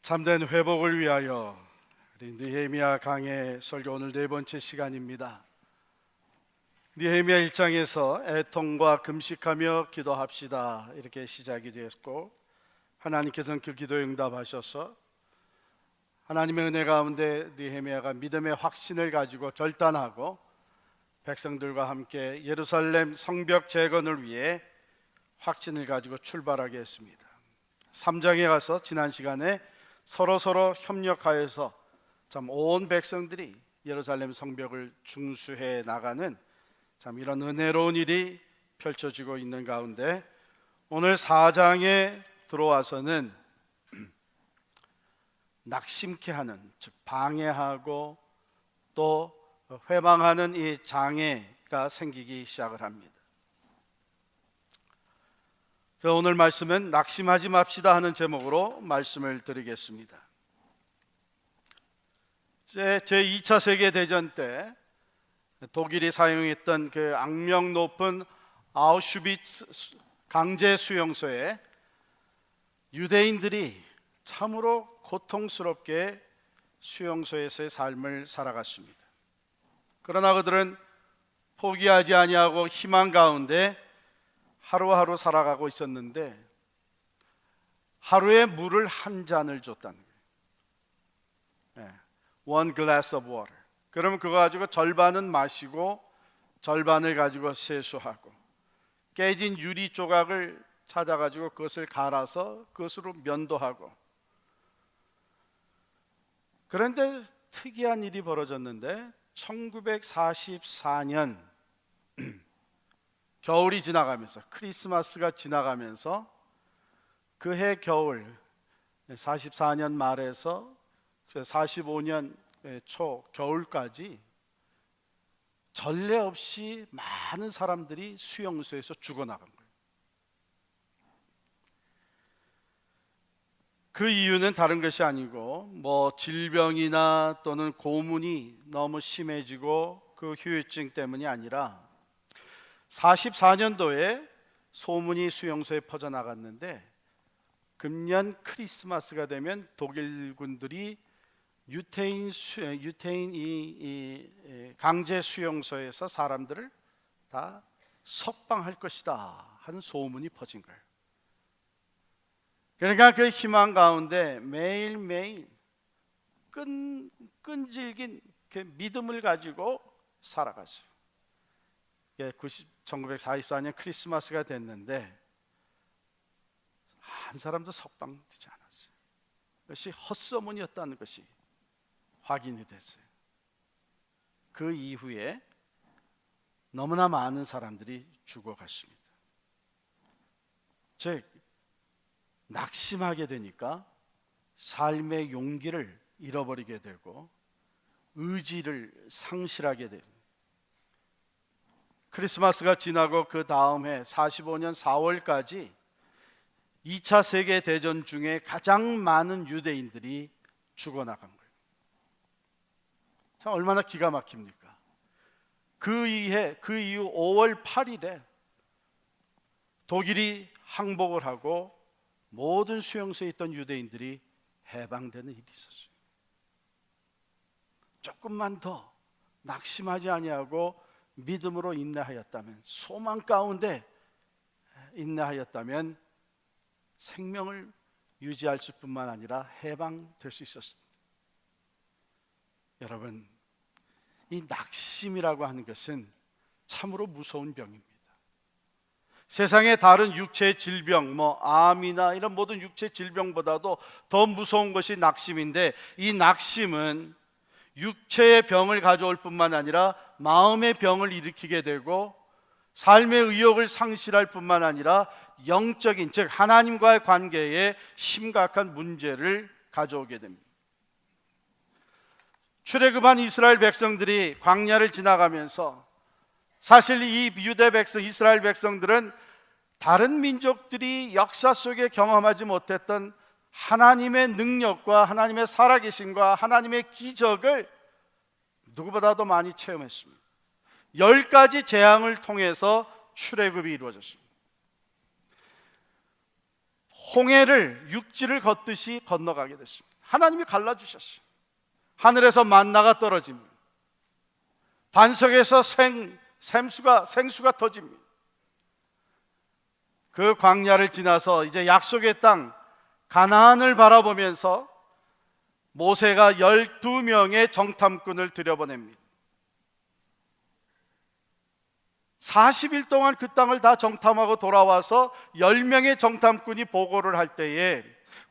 참된 회복을 위하여 우리 느헤미야 강해 설교 오늘 네 번째 시간입니다. 느헤미야 1장에서 애통과 금식하며 기도합시다 이렇게 시작이 되었고, 하나님께서는 그 기도에 응답하셔서 하나님의 은혜 가운데 느헤미야가 믿음의 확신을 가지고 결단하고 백성들과 함께 예루살렘 성벽 재건을 위해 확신을 가지고 출발하게 했습니다. 3장에 가서 지난 시간에 서로 협력하여서 참 온 백성들이 예루살렘 성벽을 중수해 나가는 참 이런 은혜로운 일이 펼쳐지고 있는 가운데, 오늘 4장에 들어와서는 낙심케 하는, 즉 방해하고 또 회방하는 이 장애가 생기기 시작을 합니다. 오늘 말씀은 낙심하지 맙시다 하는 제목으로 말씀을 드리겠습니다. 제2차 세계대전 때 독일이 사용했던 그 악명 높은 아우슈비츠 강제 수용소에 유대인들이 참으로 고통스럽게 수용소에서의 삶을 살아갔습니다. 그러나 그들은 포기하지 아니하고 희망 가운데 하루하루 살아가고 있었는데, 하루에 물을 한 잔을 줬다는 거예요. One glass of water. 그러면 그거 가지고 절반은 마시고 절반을 가지고 세수하고, 깨진 유리 조각을 찾아가지고 그것을 갈아서 그것으로 면도하고. 그런데 특이한 일이 벌어졌는데, 1944년 겨울이 지나가면서, 크리스마스가 지나가면서 그 해 겨울 44년 말에서 45년 초 겨울까지 전례 없이 많은 사람들이 수용소에서 죽어나간 거예요. 그 이유는 다른 것이 아니고 질병이나 또는 고문이 너무 심해지고 그 후유증 때문이 아니라, 44년도에 소문이 수용소에 퍼져나갔는데, 금년 크리스마스가 되면 독일군들이 유태인 강제 수용소에서 사람들을 다 석방할 것이다 하는 소문이 퍼진 거예요. 그러니까 그 희망 가운데 매일매일 끈질긴 그 믿음을 가지고 살아갔어요. 1944년 크리스마스가 됐는데 한 사람도 석방되지 않았어요. 그것이 헛소문이었다는 것이 확인이 됐어요. 그 이후에 너무나 많은 사람들이 죽어갔습니다. 즉, 낙심하게 되니까 삶의 용기를 잃어버리게 되고 의지를 상실하게 됩니다. 크리스마스가 지나고 그 다음 해 45년 4월까지 2차 세계대전 중에 가장 많은 유대인들이 죽어나간 거예요. 참 얼마나 기가 막힙니까? 그 이후 5월 8일에 독일이 항복을 하고 모든 수용소에 있던 유대인들이 해방되는 일이 있었어요. 조금만 더 낙심하지 아니하고 믿음으로 인내하였다면, 소망 가운데 인내하였다면 생명을 유지할 수뿐만 아니라 해방될 수 있었습니다. 여러분, 이 낙심이라고 하는 것은 참으로 무서운 병입니다. 세상의 다른 육체의 질병, 암이나 이런 모든 육체 질병보다도 더 무서운 것이 낙심인데, 이 낙심은 육체의 병을 가져올 뿐만 아니라 마음의 병을 일으키게 되고, 삶의 의욕을 상실할 뿐만 아니라 영적인, 즉 하나님과의 관계에 심각한 문제를 가져오게 됩니다. 출애굽한 이스라엘 백성들이 광야를 지나가면서, 사실 이 유대 백성, 이스라엘 백성들은 다른 민족들이 역사 속에 경험하지 못했던 하나님의 능력과 하나님의 살아계심과 하나님의 기적을 누구보다도 많이 체험했습니다. 10가지 재앙을 통해서 출애굽이 이루어졌습니다. 홍해를 육지를 걷듯이 건너가게 됐습니다. 하나님이 갈라주셨어요. 하늘에서 만나가 떨어집니다. 반석에서 생수가 터집니다. 그 광야를 지나서 이제 약속의 땅 가나안을 바라보면서 모세가 12명의 정탐꾼을 들여보냅니다. 40일 동안 그 땅을 다 정탐하고 돌아와서 10명의 정탐꾼이 보고를 할 때에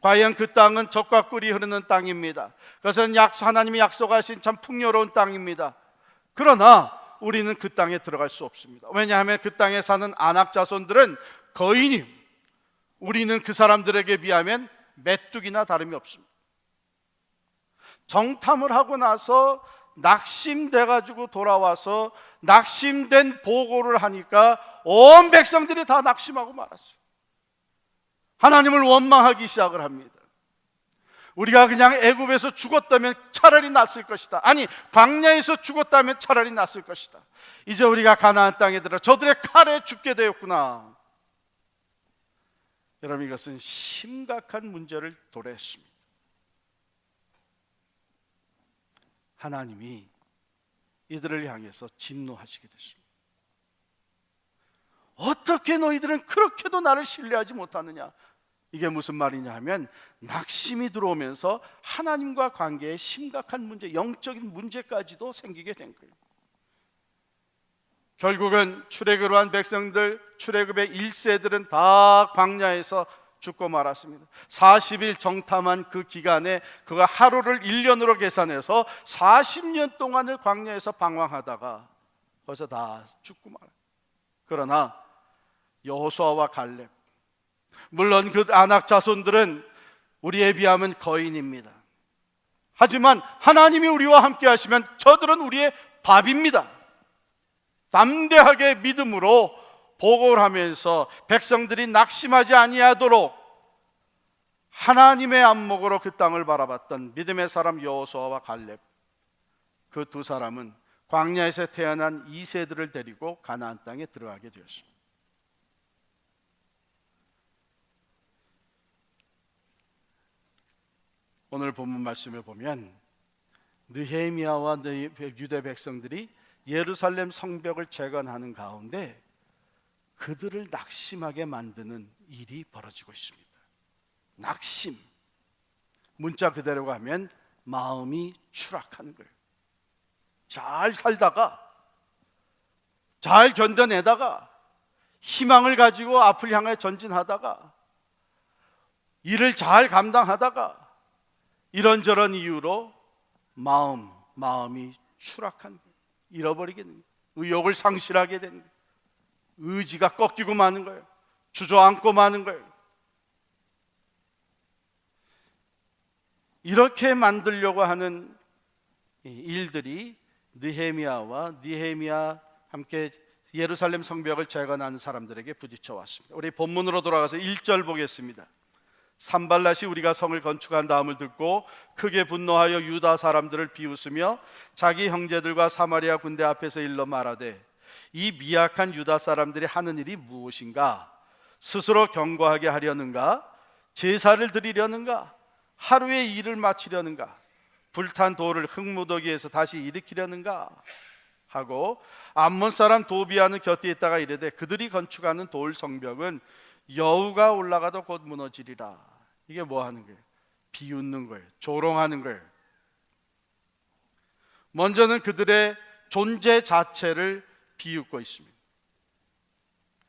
과연 그 땅은 젖과 꿀이 흐르는 땅입니다. 그것은 하나님이 약속하신 참 풍요로운 땅입니다. 그러나 우리는 그 땅에 들어갈 수 없습니다. 왜냐하면 그 땅에 사는 아낙 자손들은 거인이, 우리는 그 사람들에게 비하면 메뚜기나 다름이 없습니다. 정탐을 하고 나서 낙심돼 가지고 돌아와서 낙심된 보고를 하니까 온 백성들이 다 낙심하고 말았어요. 하나님을 원망하기 시작을 합니다. 우리가 그냥 애굽에서 죽었다면 차라리 낫을 것이다. 아니, 광야에서 죽었다면 차라리 낫을 것이다. 이제 우리가 가나안 땅에 들어 저들의 칼에 죽게 되었구나. 여러분, 이것은 심각한 문제를 도래했습니다. 하나님이 이들을 향해서 진노하시게 됐습니다. 어떻게 너희들은 그렇게도 나를 신뢰하지 못하느냐? 이게 무슨 말이냐 하면 낙심이 들어오면서 하나님과 관계에 심각한 문제, 영적인 문제까지도 생기게 된 거예요. 결국은 출애굽을 한 백성들, 출애굽의 1세들은 다 광야에서 죽고 말았습니다. 40일 정탐한 그 기간에 그가 하루를 1년으로 계산해서 40년 동안을 광야에서 방황하다가 거기서 다 죽고 말았어요. 그러나 여호수아와 갈렙, 물론 그 아낙 자손들은 우리에 비하면 거인입니다. 하지만 하나님이 우리와 함께 하시면 저들은 우리의 밥입니다. 담대하게 믿음으로 보고를 하면서 백성들이 낙심하지 아니하도록 하나님의 안목으로 그 땅을 바라봤던 믿음의 사람 여호수아와 갈렙, 그 두 사람은 광야에서 태어난 2세들을 데리고 가나안 땅에 들어가게 되었습니다. 오늘 본문 말씀을 보면 느헤미야와 유대 백성들이 예루살렘 성벽을 재건하는 가운데 그들을 낙심하게 만드는 일이 벌어지고 있습니다. 낙심, 문자 그대로 가면 마음이 추락하는 거예요. 잘 살다가, 잘 견뎌내다가, 희망을 가지고 앞을 향해 전진하다가, 일을 잘 감당하다가 이런저런 이유로 마음이 추락한 거예요. 잃어버리게 되는 거예요. 의욕을 상실하게 되는 거예요. 의지가 꺾이고 마는 거예요. 주저앉고 마는 거예요. 이렇게 만들려고 하는 일들이 느헤미야 함께 예루살렘 성벽을 재건하는 사람들에게 부딪혀 왔습니다. 우리 본문으로 돌아가서 1절 보겠습니다. 산발랏이 우리가 성을 건축한 다음을 듣고 크게 분노하여 유다 사람들을 비웃으며 자기 형제들과 사마리아 군대 앞에서 일러 말하되 이 미약한 유다 사람들이 하는 일이 무엇인가? 스스로 경고하게 하려는가? 제사를 드리려는가? 하루의 일을 마치려는가? 불탄 돌을 흙무더기에서 다시 일으키려는가? 하고 암몬 사람 도비아는 곁에 있다가 이르되 그들이 건축하는 돌 성벽은 여우가 올라가도 곧 무너지리라. 이게 뭐 하는 거예요? 비웃는 거예요. 조롱하는 거예요. 먼저는 그들의 존재 자체를 비웃고 있습니다.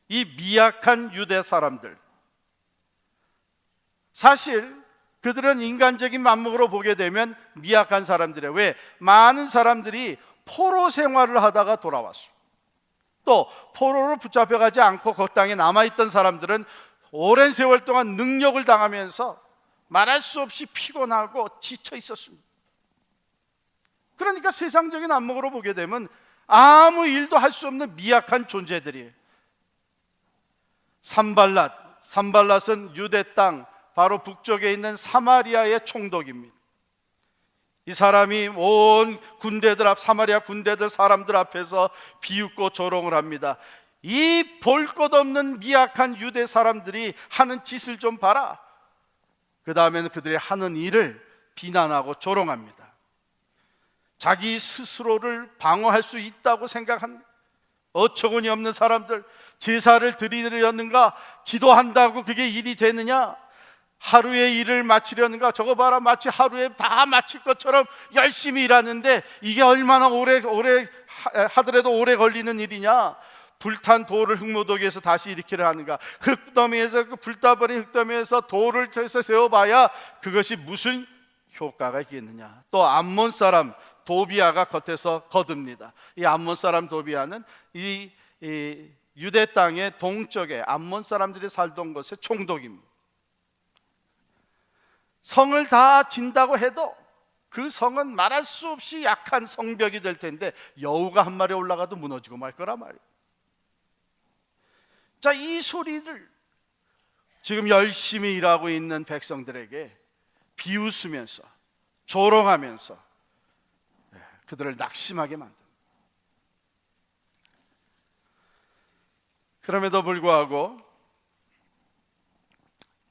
이 미약한 유대 사람들, 사실 그들은 인간적인 만목으로 보게 되면 미약한 사람들이에요. 왜? 많은 사람들이 포로 생활을 하다가 돌아왔어요. 또 포로로 붙잡혀가지 않고 그 땅에 남아있던 사람들은 오랜 세월 동안 능력을 당하면서 말할 수 없이 피곤하고 지쳐 있었습니다. 그러니까 세상적인 안목으로 보게 되면 아무 일도 할 수 없는 미약한 존재들이에요. 산발랏은 유대 땅 바로 북쪽에 있는 사마리아의 총독입니다. 이 사람이 온 사마리아 군대들 사람들 앞에서 비웃고 조롱을 합니다. 이 볼 것 없는 미약한 유대 사람들이 하는 짓을 좀 봐라. 그 다음에는 그들이 하는 일을 비난하고 조롱합니다. 자기 스스로를 방어할 수 있다고 생각한 어처구니 없는 사람들, 제사를 드리려는가, 기도한다고 그게 일이 되느냐, 하루의 일을 마치려는가, 저거 봐라, 마치 하루에 다 마칠 것처럼 열심히 일하는데 이게 얼마나 오래 하더라도 오래 걸리는 일이냐, 불탄 돌을 흙무더기에서 다시 일으키려 하는가, 흙더미에서 그 불타버린 흙더미에서 돌을 세워봐야 그것이 무슨 효과가 있겠느냐. 또 암몬 사람 도비아가 겉에서 거듭니다. 이 암몬 사람 도비아는 이 유대 땅의 동쪽에 암몬 사람들이 살던 곳의 총독입니다. 성을 다 진다고 해도 그 성은 말할 수 없이 약한 성벽이 될 텐데 여우가 한 마리 올라가도 무너지고 말 거란 말이에요. 자, 이 소리를 지금 열심히 일하고 있는 백성들에게 비웃으면서 조롱하면서 그들을 낙심하게 만듭니다. 그럼에도 불구하고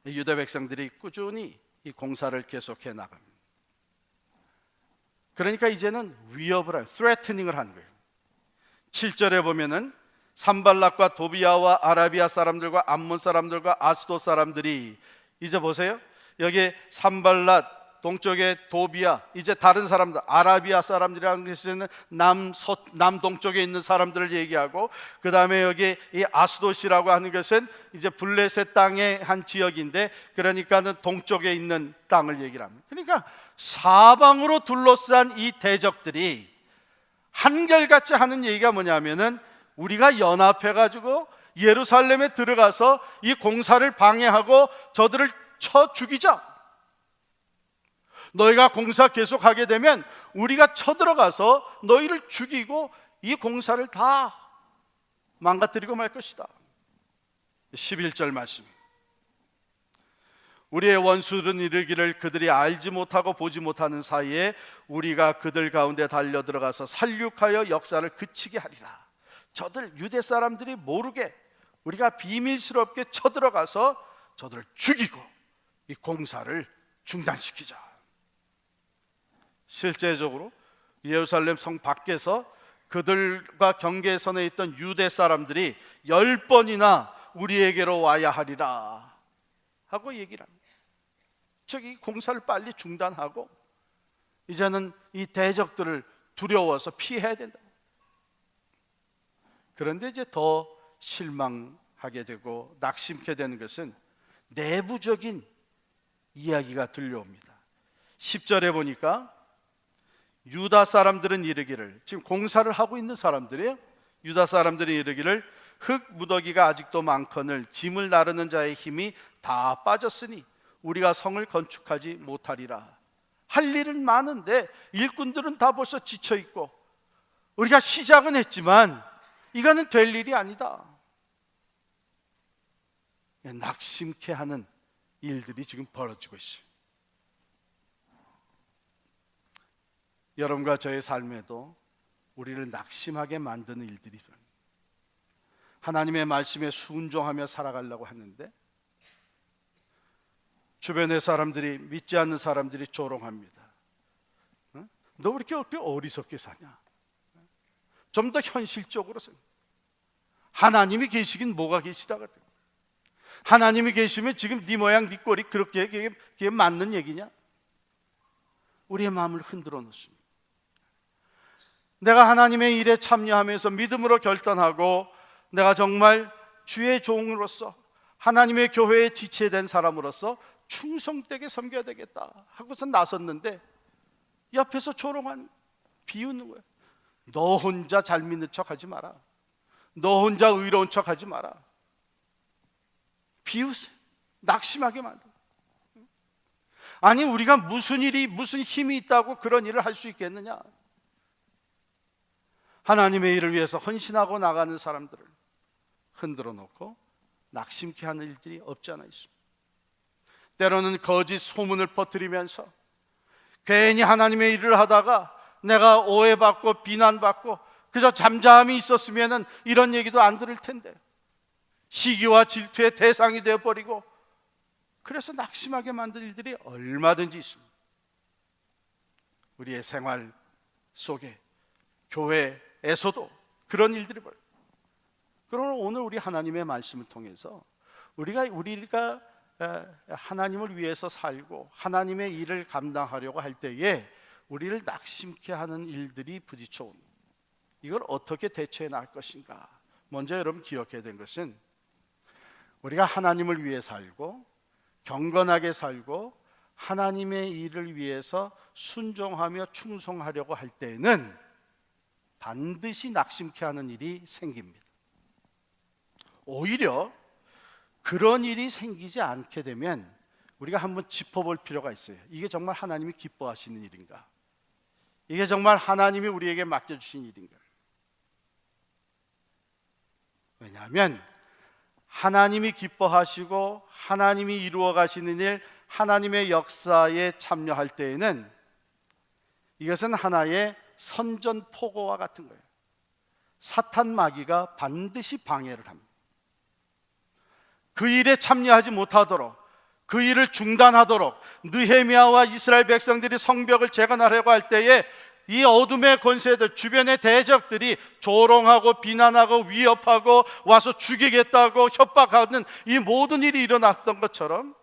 유대 백성들이 꾸준히 이 공사를 계속해 나갑니다. 그러니까 이제는 위협을 한, threatening을 한 거예요. 7절에 보면은 산발락과 도비아와 아라비아 사람들과 암몬 사람들과 아스도 사람들이, 이제 보세요, 여기 산발락 동쪽에 도비아, 이제 다른 사람들, 아라비아 사람들이라는 것은 남동쪽에 있는 사람들을 얘기하고, 그 다음에 여기 이 아스돗이라고 하는 것은 이제 블레셋 땅의 한 지역인데, 그러니까는 동쪽에 있는 땅을 얘기를 합니다. 그러니까 사방으로 둘러싼 이 대적들이 한결같이 하는 얘기가 뭐냐면은, 우리가 연합해가지고 예루살렘에 들어가서 이 공사를 방해하고 저들을 쳐 죽이자. 너희가 공사 계속하게 되면 우리가 쳐들어가서 너희를 죽이고 이 공사를 다 망가뜨리고 말 것이다. 11절 말씀, 우리의 원수들은 이르기를 그들이 알지 못하고 보지 못하는 사이에 우리가 그들 가운데 달려들어가서 살육하여 역사를 그치게 하리라. 저들 유대 사람들이 모르게 우리가 비밀스럽게 쳐들어가서 저들을 죽이고 이 공사를 중단시키자. 실제적으로 예루살렘 성 밖에서 그들과 경계선에 있던 유대 사람들이 10번이나 우리에게로 와야 하리라 하고 얘기를 합니다. 즉, 이 공사를 빨리 중단하고 이제는 이 대적들을 두려워서 피해야 된다. 그런데 이제 더 실망하게 되고 낙심케 되는 것은 내부적인 이야기가 들려옵니다. 10절에 보니까 유다 사람들은 이르기를, 지금 공사를 하고 있는 사람들이에요. 유다 사람들이 이르기를 흙 무더기가 아직도 많거늘 짐을 나르는 자의 힘이 다 빠졌으니 우리가 성을 건축하지 못하리라. 할 일은 많은데 일꾼들은 다 벌써 지쳐 있고 우리가 시작은 했지만 이거는 될 일이 아니다. 낙심케 하는 일들이 지금 벌어지고 있어요. 여러분과 저의 삶에도 우리를 낙심하게 만드는 일들이 있습니다. 하나님의 말씀에 순종하며 살아가려고 하는데 주변의 사람들이, 믿지 않는 사람들이 조롱합니다. 너 왜 이렇게 어리석게 사냐? 좀 더 현실적으로 하나님이 계시긴 뭐가 계시다 그래요. 하나님이 계시면 지금 네 모양 네 꼴이 그렇게 그게 맞는 얘기냐? 우리의 마음을 흔들어 놓습니다. 내가 하나님의 일에 참여하면서 믿음으로 결단하고 내가 정말 주의 종으로서 하나님의 교회에 지체된 사람으로서 충성되게 섬겨야 되겠다 하고서 나섰는데 옆에서 조롱한, 비웃는 거예요. 너 혼자 잘 믿는 척 하지 마라. 너 혼자 의로운 척 하지 마라. 비웃어요. 낙심하게 만들어. 아니, 우리가 무슨 일이, 무슨 힘이 있다고 그런 일을 할 수 있겠느냐? 하나님의 일을 위해서 헌신하고 나가는 사람들을 흔들어 놓고 낙심케 하는 일들이 없지 않아 있습니다. 때로는 거짓 소문을 퍼뜨리면서 괜히 하나님의 일을 하다가 내가 오해받고 비난받고 그저 잠잠히 있었으면 이런 얘기도 안 들을 텐데 시기와 질투의 대상이 되어버리고 그래서 낙심하게 만든 일들이 얼마든지 있습니다. 우리의 생활 속에 교회에서도 그런 일들이 벌어요. 그러나 오늘 우리 하나님의 말씀을 통해서 우리가 하나님을 위해서 살고 하나님의 일을 감당하려고 할 때에 우리를 낙심케 하는 일들이 부딪혀 옵니다. 이걸 어떻게 대처해 나갈 것인가? 먼저 여러분 기억해야 될 것은 우리가 하나님을 위해 살고 경건하게 살고 하나님의 일을 위해서 순종하며 충성하려고 할 때에는 반드시 낙심케 하는 일이 생깁니다. 오히려 그런 일이 생기지 않게 되면 우리가 한번 짚어볼 필요가 있어요. 이게 정말 하나님이 기뻐하시는 일인가? 이게 정말 하나님이 우리에게 맡겨주신 일인가? 왜냐하면 하나님이 기뻐하시고 하나님이 이루어 가시는 일, 하나님의 역사에 참여할 때에는 이것은 하나의 선전포고와 같은 거예요. 사탄 마귀가 반드시 방해를 합니다. 그 일에 참여하지 못하도록, 그 일을 중단하도록 느헤미야와 이스라엘 백성들이 성벽을 재건하려고 할 때에 이 어둠의 권세들, 주변의 대적들이 조롱하고 비난하고 위협하고 와서 죽이겠다고 협박하는 이 모든 일이 일어났던 것처럼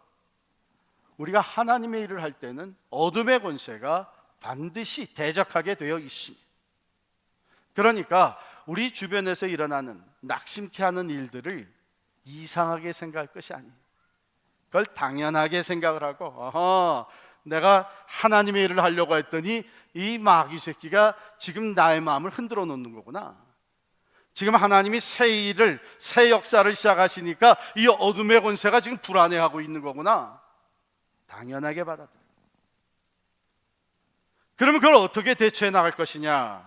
우리가 하나님의 일을 할 때는 어둠의 권세가 반드시 대적하게 되어 있습니다. 그러니까 우리 주변에서 일어나는 낙심케 하는 일들을 이상하게 생각할 것이 아니에요. 그걸 당연하게 생각을 하고 내가 하나님의 일을 하려고 했더니 이 마귀 새끼가 지금 나의 마음을 흔들어 놓는 거구나. 지금 하나님이 새 일을, 새 역사를 시작하시니까 이 어둠의 권세가 지금 불안해하고 있는 거구나. 당연하게 받아들여요. 그러면 그걸 어떻게 대처해 나갈 것이냐?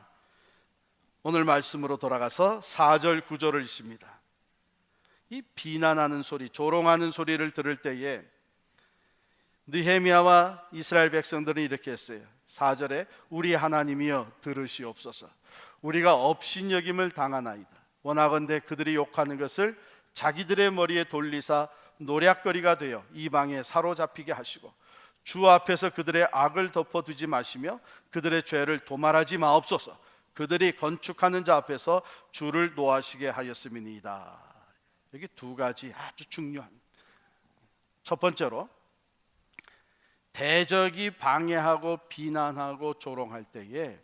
오늘 말씀으로 돌아가서 4절 9절을 읽습니다. 이 비난하는 소리, 조롱하는 소리를 들을 때에 느헤미야와 이스라엘 백성들은 이렇게 했어요. 4절에 우리 하나님이여 들으시옵소서. 우리가 업신여김을 당하나이다. 원하건대 그들이 욕하는 것을 자기들의 머리에 돌리사 노략거리가 되어 이방에 사로잡히게 하시고 주 앞에서 그들의 악을 덮어두지 마시며 그들의 죄를 도말하지 마옵소서. 그들이 건축하는 자 앞에서 주를 노하시게 하였음이니이다. 여기 두 가지 아주 중요한, 첫 번째로 대적이 방해하고 비난하고 조롱할 때에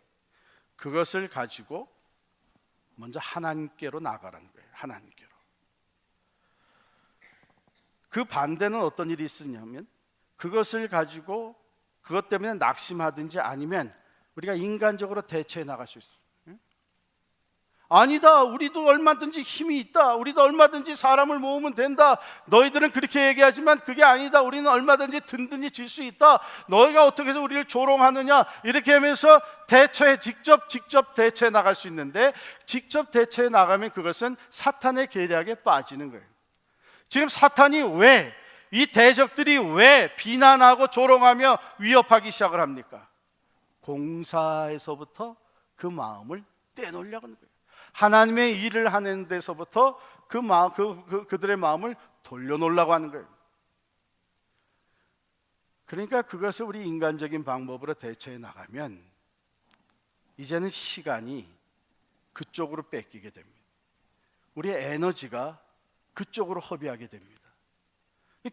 그것을 가지고 먼저 하나님께로 나가라는 거예요. 하나님께로. 그 반대는 어떤 일이 있으냐면 그것을 가지고 그것 때문에 낙심하든지 아니면 우리가 인간적으로 대처해 나갈 수 있어요. 아니다, 우리도 얼마든지 힘이 있다, 우리도 얼마든지 사람을 모으면 된다. 너희들은 그렇게 얘기하지만 그게 아니다, 우리는 얼마든지 든든히 질 수 있다. 너희가 어떻게 해서 우리를 조롱하느냐, 이렇게 하면서 직접 대처해 나갈 수 있는데, 직접 대처해 나가면 그것은 사탄의 계략에 빠지는 거예요. 지금 사탄이 왜, 이 대적들이 왜 비난하고 조롱하며 위협하기 시작을 합니까? 공사에서부터 그 마음을 떼놓으려고 하는 거예요. 하나님의 일을 하는 데서부터 그들의 마음을 돌려놓으려고 하는 거예요. 그러니까 그것을 우리 인간적인 방법으로 대처해 나가면 이제는 시간이 그쪽으로 뺏기게 됩니다. 우리의 에너지가 그쪽으로 허비하게 됩니다.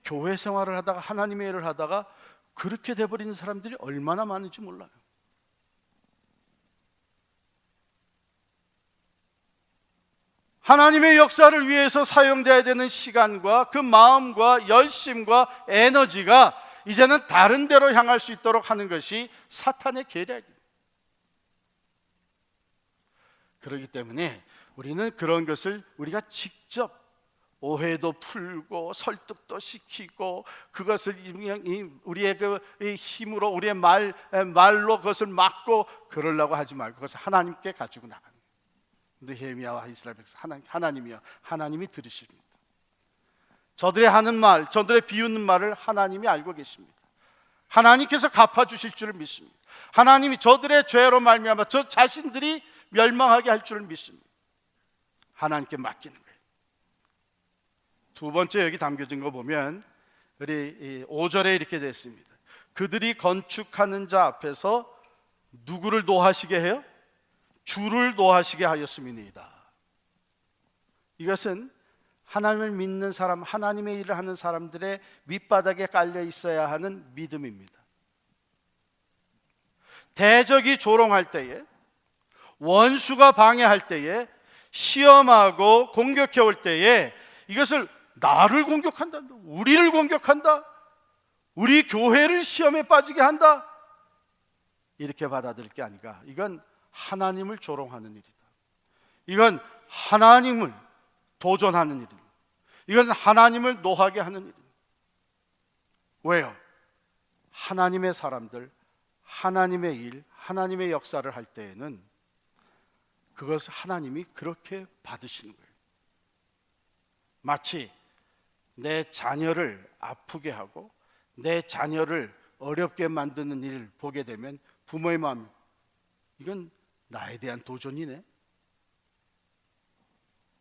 교회 생활을 하다가 하나님의 일을 하다가 그렇게 돼버리는 사람들이 얼마나 많은지 몰라요. 하나님의 역사를 위해서 사용돼야 되는 시간과 그 마음과 열심과 에너지가 이제는 다른 데로 향할 수 있도록 하는 것이 사탄의 계략이에요. 그렇기 때문에 우리는 그런 것을 우리가 직접 오해도 풀고 설득도 시키고 그것을 우리의 그 힘으로 우리의 말로 그것을 막고 그러려고 하지 말고 그것을 하나님께 가지고 나가는 거예요. 느헤미야와 이스라엘 백성, 하나님이요, 하나님이 들으십니다. 저들의 하는 말, 저들의 비웃는 말을 하나님이 알고 계십니다. 하나님께서 갚아주실 줄을 믿습니다. 하나님이 저들의 죄로 말미암아 저 자신들이 멸망하게 할 줄을 믿습니다. 하나님께 맡기는 거예요. 두 번째 여기 담겨진 거 보면 우리 5절에 이렇게 됐습니다. 그들이 건축하는 자 앞에서 누구를 노하시게 해요? 주를 노하시게 하였음이니이다. 이것은 하나님을 믿는 사람, 하나님의 일을 하는 사람들의 밑바닥에 깔려 있어야 하는 믿음입니다. 대적이 조롱할 때에, 원수가 방해할 때에, 시험하고 공격해 올 때에 이것을 나를 공격한다, 우리를 공격한다, 우리 교회를 시험에 빠지게 한다, 이렇게 받아들일 게 아니라 이건 하나님을 조롱하는 일이다. 이건 하나님을 도전하는 일입니다. 이건 하나님을 노하게 하는 일입니다. 왜요? 하나님의 사람들, 하나님의 일, 하나님의 역사를 할 때에는 그것을 하나님이 그렇게 받으시는 거예요. 마치 내 자녀를 아프게 하고 내 자녀를 어렵게 만드는 일을 보게 되면 부모의 마음, 이건 나에 대한 도전이네,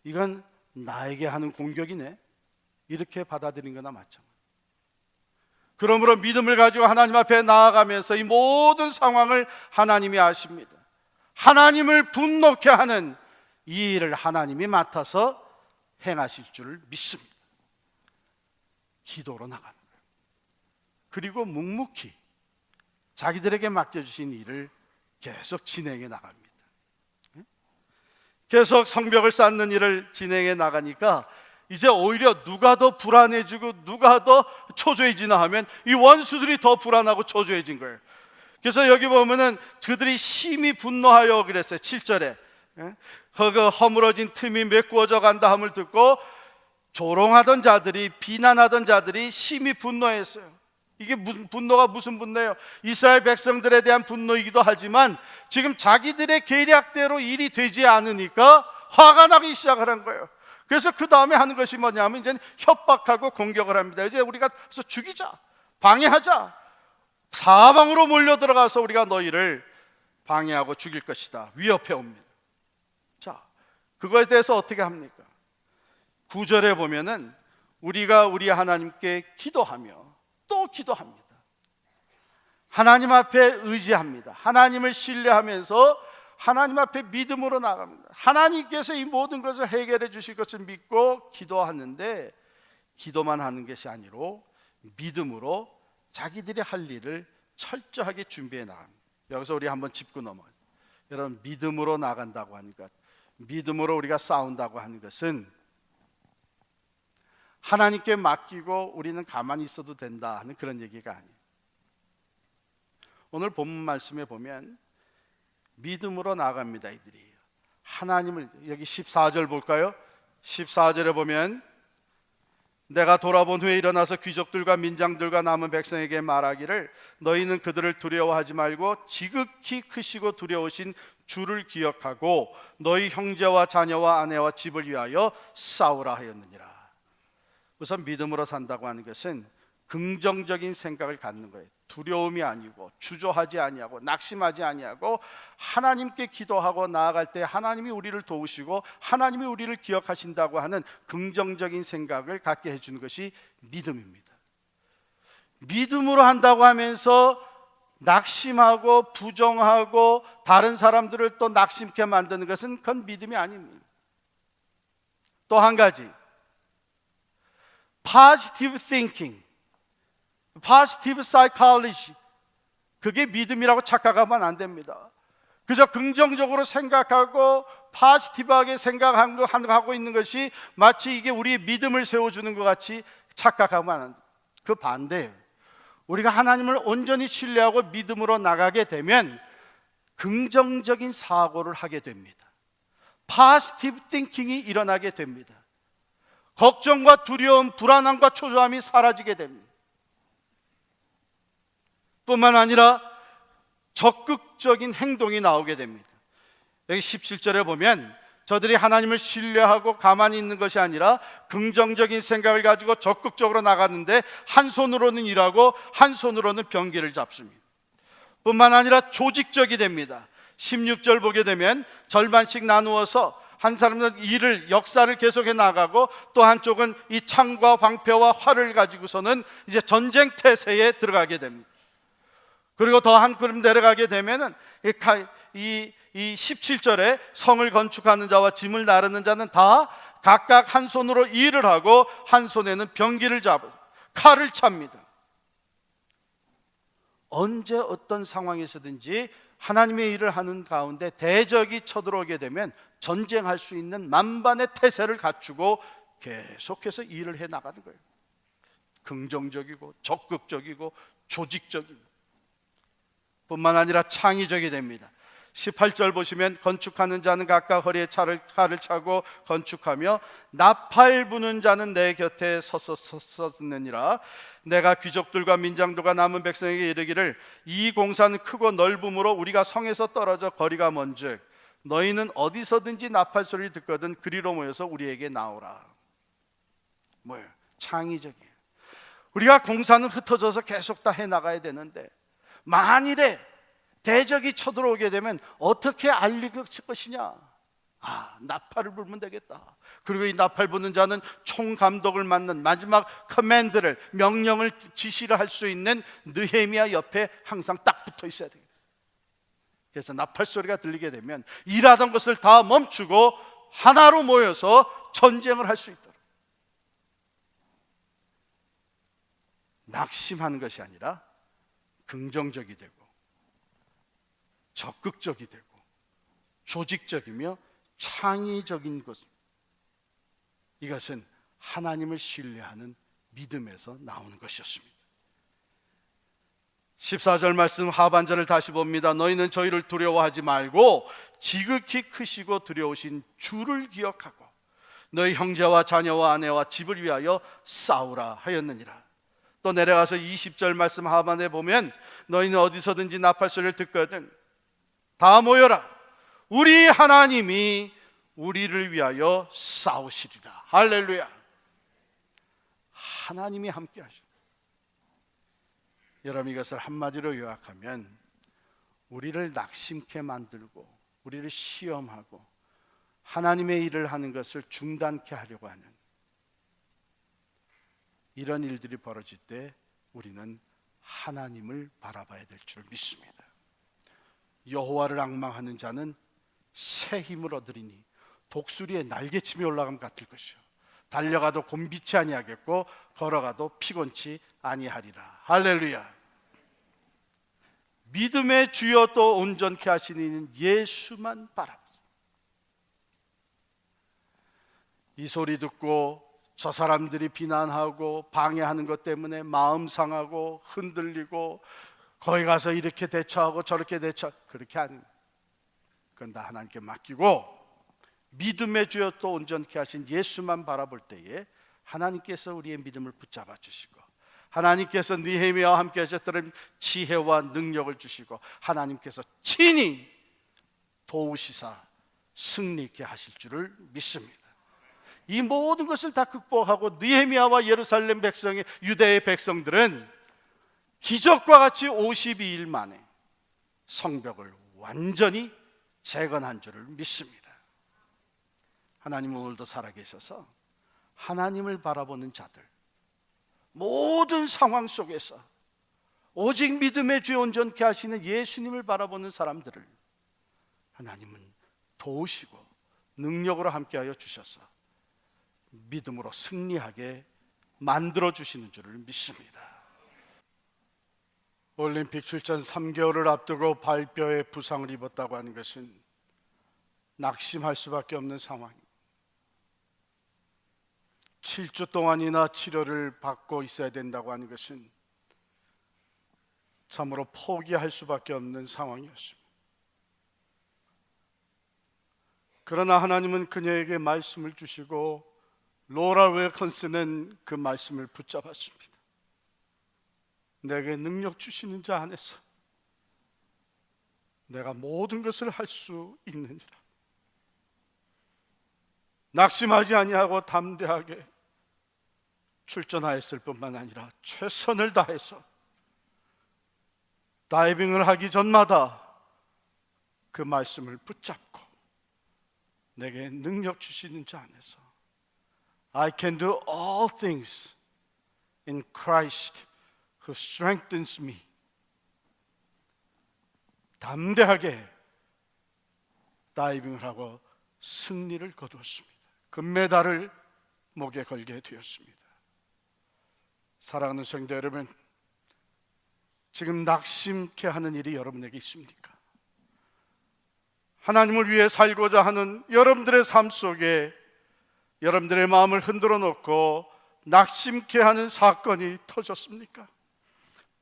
이건 나에게 하는 공격이네, 이렇게 받아들인 거나 마찬가지. 그러므로 믿음을 가지고 하나님 앞에 나아가면서 이 모든 상황을 하나님이 아십니다. 하나님을 분노케 하는 이 일을 하나님이 맡아서 행하실 줄을 믿습니다. 기도로 나가는 거예요. 그리고 묵묵히 자기들에게 맡겨주신 일을 계속 진행해 나갑니다. 계속 성벽을 쌓는 일을 진행해 나가니까 이제 오히려 누가 더 불안해지고 누가 더 초조해지나 하면 이 원수들이 더 불안하고 초조해진 거예요. 그래서 여기 보면은 그들이 심히 분노하여 그랬어요. 7절에 그 허물어진 틈이 메꾸어져 간다 함을 듣고 조롱하던 자들이, 비난하던 자들이 심히 분노했어요. 이게 무슨 분노가 무슨 분노예요? 이스라엘 백성들에 대한 분노이기도 하지만 지금 자기들의 계략대로 일이 되지 않으니까 화가 나기 시작하는 거예요. 그래서 그 다음에 하는 것이 뭐냐면 이제 협박하고 공격을 합니다. 이제 우리가 그래서 죽이자, 방해하자, 사방으로 몰려 들어가서 우리가 너희를 방해하고 죽일 것이다, 위협해 옵니다. 자, 그거에 대해서 어떻게 합니까? 9절에 보면은 우리가 우리 하나님께 기도하며 또 기도합니다. 하나님 앞에 의지합니다. 하나님을 신뢰하면서 하나님 앞에 믿음으로 나갑니다. 하나님께서 이 모든 것을 해결해 주실 것을 믿고 기도하는데, 기도만 하는 것이 아니로 믿음으로 자기들이 할 일을 철저하게 준비해 나갑니다. 여기서 우리 한번 짚고 넘어가요. 여러분, 믿음으로 나간다고 하니까, 믿음으로 우리가 싸운다고 하는 것은 하나님께 맡기고 우리는 가만히 있어도 된다 하는 그런 얘기가 아니에요. 오늘 본문 말씀에 보면 믿음으로 나갑니다. 이들이 하나님을, 여기 14절 볼까요? 14절에 보면 내가 돌아본 후에 일어나서 귀족들과 민장들과 남은 백성에게 말하기를 너희는 그들을 두려워하지 말고 지극히 크시고 두려우신 주를 기억하고 너희 형제와 자녀와 아내와 집을 위하여 싸우라 하였느니라. 우선 믿음으로 산다고 하는 것은 긍정적인 생각을 갖는 거예요. 두려움이 아니고 주저하지 아니하고 낙심하지 아니하고 하나님께 기도하고 나아갈 때 하나님이 우리를 도우시고 하나님이 우리를 기억하신다고 하는 긍정적인 생각을 갖게 해주는 것이 믿음입니다. 믿음으로 한다고 하면서 낙심하고 부정하고 다른 사람들을 또 낙심케 만드는 것은 그건 믿음이 아닙니다. 또 한 가지, positive thinking, positive psychology, 그게 믿음이라고 착각하면 안 됩니다. 그저 긍정적으로 생각하고 포지티브하게 생각하고 있는 것이 마치 이게 우리의 믿음을 세워주는 것 같이 착각하면 안 돼요. 그 반대예요. 우리가 하나님을 온전히 신뢰하고 믿음으로 나가게 되면 긍정적인 사고를 하게 됩니다. positive thinking이 일어나게 됩니다. 걱정과 두려움, 불안함과 초조함이 사라지게 됩니다. 뿐만 아니라 적극적인 행동이 나오게 됩니다. 여기 17절에 보면 저들이 하나님을 신뢰하고 가만히 있는 것이 아니라 긍정적인 생각을 가지고 적극적으로 나갔는데 한 손으로는 일하고 한 손으로는 병기를 잡습니다. 뿐만 아니라 조직적이 됩니다. 16절 보게 되면 절반씩 나누어서 한 사람은 일을, 역사를 계속해 나가고 또 한쪽은 이 창과 방패와 활을 가지고서는 이제 전쟁 태세에 들어가게 됩니다. 그리고 더 한 걸음 내려가게 되면은 이 17절에 성을 건축하는 자와 짐을 나르는 자는 다 각각 한 손으로 일을 하고 한 손에는 병기를 잡고 칼을 찹니다. 언제 어떤 상황에서든지 하나님의 일을 하는 가운데 대적이 쳐들어오게 되면 전쟁할 수 있는 만반의 태세를 갖추고 계속해서 일을 해 나가는 거예요. 긍정적이고 적극적이고 조직적이고 뿐만 아니라 창의적이 됩니다. 18절 보시면 건축하는 자는 각각 허리에 칼을 차고 건축하며 나팔 부는 자는 내 곁에 섰느니라. 내가 귀족들과 민장들과 남은 백성에게 이르기를 이 공사는 크고 넓음으로 우리가 성에서 떨어져 거리가 먼즉 너희는 어디서든지 나팔 소리를 듣거든 그리로 모여서 우리에게 나오라. 뭐예요? 창의적이에요. 우리가 공사는 흩어져서 계속 다 해나가야 되는데 만일에 대적이 쳐들어오게 되면 어떻게 알릴 것이냐? 나팔을 불면 되겠다. 그리고 이 나팔 부는 자는 총감독을 맡는 마지막 커맨드를, 명령을, 지시를 할 수 있는 느헤미야 옆에 항상 딱 붙어 있어야 되겠다. 그래서 나팔 소리가 들리게 되면 일하던 것을 다 멈추고 하나로 모여서 전쟁을 할 수 있도록. 낙심하는 것이 아니라 긍정적이 되고 적극적이 되고 조직적이며 창의적인 것, 이것은 하나님을 신뢰하는 믿음에서 나오는 것이었습니다. 14절 말씀 하반절을 다시 봅니다. 너희는 저희를 두려워하지 말고 지극히 크시고 두려우신 주를 기억하고 너희 형제와 자녀와 아내와 집을 위하여 싸우라 하였느니라. 또 내려가서 20절 말씀 하반에 보면 너희는 어디서든지 나팔 소리를 듣거든 다 모여라. 우리 하나님이 우리를 위하여 싸우시리라. 할렐루야. 하나님이 함께 하십니다. 여러분, 이것을 한마디로 요약하면 우리를 낙심케 만들고 우리를 시험하고 하나님의 일을 하는 것을 중단케 하려고 하는 이런 일들이 벌어질 때 우리는 하나님을 바라봐야 될 줄 믿습니다. 여호와를 앙망하는 자는 새 힘을 얻으리니 독수리의 날개침이 올라감 같을 것이요 달려가도 곤비치 아니하겠고 걸어가도 피곤치 아니하리라. 할렐루야. 믿음의 주여 또 온전케 하시는 예수만 바라보세요. 이 소리 듣고 저 사람들이 비난하고 방해하는 것 때문에 마음 상하고 흔들리고 거기 가서 이렇게 대처하고 저렇게 그렇게 하는, 그건 다 하나님께 맡기고 믿음의 주여 또 온전케 하신 예수만 바라볼 때에 하나님께서 우리의 믿음을 붙잡아 주시고 하나님께서 느헤미야와 함께 하셨던 지혜와 능력을 주시고 하나님께서 친히 도우시사 승리 있게 하실 줄을 믿습니다. 이 모든 것을 다 극복하고 느헤미야와 예루살렘 백성의 유대의 백성들은 기적과 같이 52일 만에 성벽을 완전히 재건한 줄을 믿습니다. 하나님은 오늘도 살아계셔서 하나님을 바라보는 자들, 모든 상황 속에서 오직 믿음의 주여 온전케 하시는 예수님을 바라보는 사람들을 하나님은 도우시고 능력으로 함께하여 주셔서 믿음으로 승리하게 만들어 주시는 줄을 믿습니다. 올림픽 출전 3개월을 앞두고 발뼈에 부상을 입었다고 하는 것은 낙심할 수밖에 없는 상황입니다. 7주 동안이나 치료를 받고 있어야 된다고 하는 것은 참으로 포기할 수밖에 없는 상황이었습니다. 그러나 하나님은 그녀에게 말씀을 주시고 로라 웰컨스는 그 말씀을 붙잡았습니다. 내게 능력 주시는 자 안에서 내가 모든 것을 할 수 있느니라. 낙심하지 아니하고 담대하게 출전하였을 뿐만 아니라 최선을 다해서 다이빙을 하기 전마다 그 말씀을 붙잡고 내게 능력 주시는 자 안에서 I can do all things in Christ who strengthens me. 담대하게 다이빙을 하고 승리를 거두었습니다. 금메달을 목에 걸게 되었습니다. 사랑하는 성도 여러분, 지금 낙심케 하는 일이 여러분에게 있습니까? 하나님을 위해 살고자 하는 여러분들의 삶 속에 여러분들의 마음을 흔들어 놓고 낙심케 하는 사건이 터졌습니까?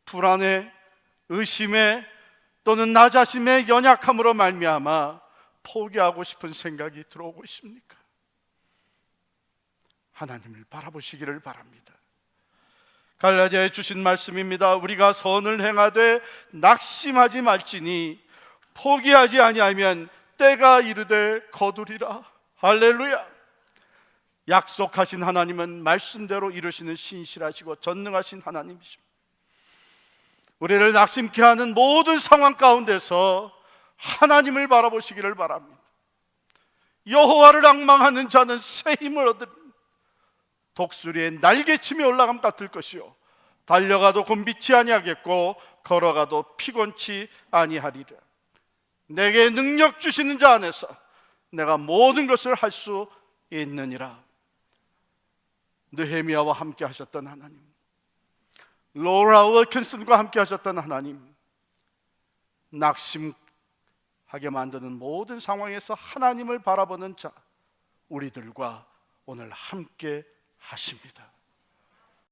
불안에, 의심에, 또는 나 자신의 연약함으로 말미암아 포기하고 싶은 생각이 들어오고 있습니까? 하나님을 바라보시기를 바랍니다. 갈라디아에 주신 말씀입니다. 우리가 선을 행하되 낙심하지 말지니 포기하지 아니하면 때가 이르되 거두리라. 할렐루야. 약속하신 하나님은 말씀대로 이루시는 신실하시고 전능하신 하나님이십니다. 우리를 낙심케 하는 모든 상황 가운데서 하나님을 바라보시기를 바랍니다. 여호와를 앙망하는 자는 새 힘을 얻으리라. 독수리의 날개침이 올라감 같을 것이요 달려가도 곤비치 아니하겠고 걸어가도 피곤치 아니하리라. 내게 능력 주시는 자 안에서 내가 모든 것을 할 수 있느니라. 느헤미야와 함께 하셨던 하나님, 로라 윌킨슨과 함께 하셨던 하나님, 낙심하게 만드는 모든 상황에서 하나님을 바라보는 자 우리들과 오늘 함께 하십니다.